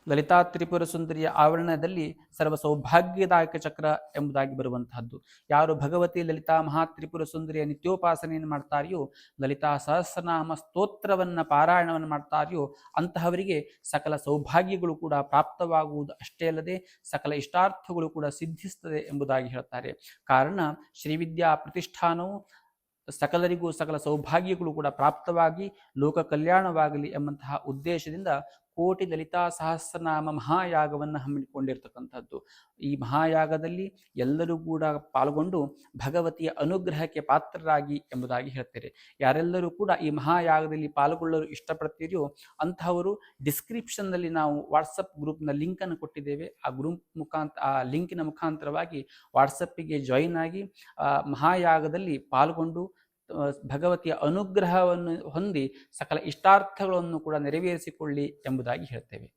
ಲಲಿತಾ ತ್ರಿಪುರ ಸುಂದರಿಯ ಆವರಣದಲ್ಲಿ ಸರ್ವ ಸೌಭಾಗ್ಯದಾಯಕ ಚಕ್ರ ಎಂಬುದಾಗಿ ಬರುವಂತಹದ್ದು. ಯಾರು ಭಗವತಿ ಲಲಿತಾ ಮಹಾತ್ರಿಪುರ ಸುಂದರಿಯ ನಿತ್ಯೋಪಾಸನೆಯನ್ನು ಮಾಡ್ತಾರೆಯೋ, ಲಲಿತಾ ಸಹಸ್ರನಾಮ ಸ್ತೋತ್ರವನ್ನ ಪಾರಾಯಣವನ್ನು ಮಾಡ್ತಾರೆಯೋ ಅಂತಹವರಿಗೆ ಸಕಲ ಸೌಭಾಗ್ಯಗಳು ಕೂಡ ಪ್ರಾಪ್ತವಾಗುವುದು ಅಷ್ಟೇ ಅಲ್ಲದೆ ಸಕಲ ಇಷ್ಟಾರ್ಥಗಳು ಕೂಡ ಸಿದ್ಧಿಸುತ್ತದೆ ಎಂಬುದಾಗಿ ಹೇಳ್ತಾರೆ. ಕಾರಣ ಶ್ರೀವಿದ್ಯಾ ಪ್ರತಿಷ್ಠಾನವು ಸಕಲರಿಗೂ ಸಕಲ ಸೌಭಾಗ್ಯಗಳು ಕೂಡ ಪ್ರಾಪ್ತವಾಗಿ ಲೋಕ ಕಲ್ಯಾಣವಾಗಲಿ ಎಂಬಂತಹ ಉದ್ದೇಶದಿಂದ ಕೋಟಿ ಲಲಿತಾ ಸಹಸ್ರನಾಮ ಮಹಾಯಾಗವನ್ನು ಹಮ್ಮಿಕೊಂಡಿರ್ತಕ್ಕಂಥದ್ದು. ಈ ಮಹಾಯಾಗದಲ್ಲಿ ಎಲ್ಲರೂ ಕೂಡ ಪಾಲ್ಗೊಂಡು ಭಗವತಿಯ ಅನುಗ್ರಹಕ್ಕೆ ಪಾತ್ರರಾಗಿ ಎಂಬುದಾಗಿ ಹೇಳ್ತಾರೆ. ಯಾರೆಲ್ಲರೂ ಕೂಡ ಈ ಮಹಾಯಾಗದಲ್ಲಿ ಪಾಲ್ಗೊಳ್ಳಲು ಇಷ್ಟಪಡ್ತೀರಿಯೋ ಅಂತಹವರು ಡಿಸ್ಕ್ರಿಪ್ಷನ್ನಲ್ಲಿ ನಾವು ವಾಟ್ಸಪ್ ಗ್ರೂಪ್ನ ಲಿಂಕನ್ನು ಕೊಟ್ಟಿದ್ದೇವೆ. ಆ ಗ್ರೂಪ್ ಆ ಲಿಂಕಿನ ಮುಖಾಂತರವಾಗಿ ವಾಟ್ಸಪ್ಪಿಗೆ ಜಾಯಿನ್ ಆಗಿ ಮಹಾಯಾಗದಲ್ಲಿ ಪಾಲ್ಗೊಂಡು ಭಗವತಿಯ ಅನುಗ್ರಹವನ್ನು ಹೊಂದಿ ಸಕಲ ಇಷ್ಟಾರ್ಥಗಳನ್ನು ಕೂಡ ನೆರವೇರಿಸಿಕೊಳ್ಳಿ ಎಂಬುದಾಗಿ ಹೇಳ್ತೇವೆ.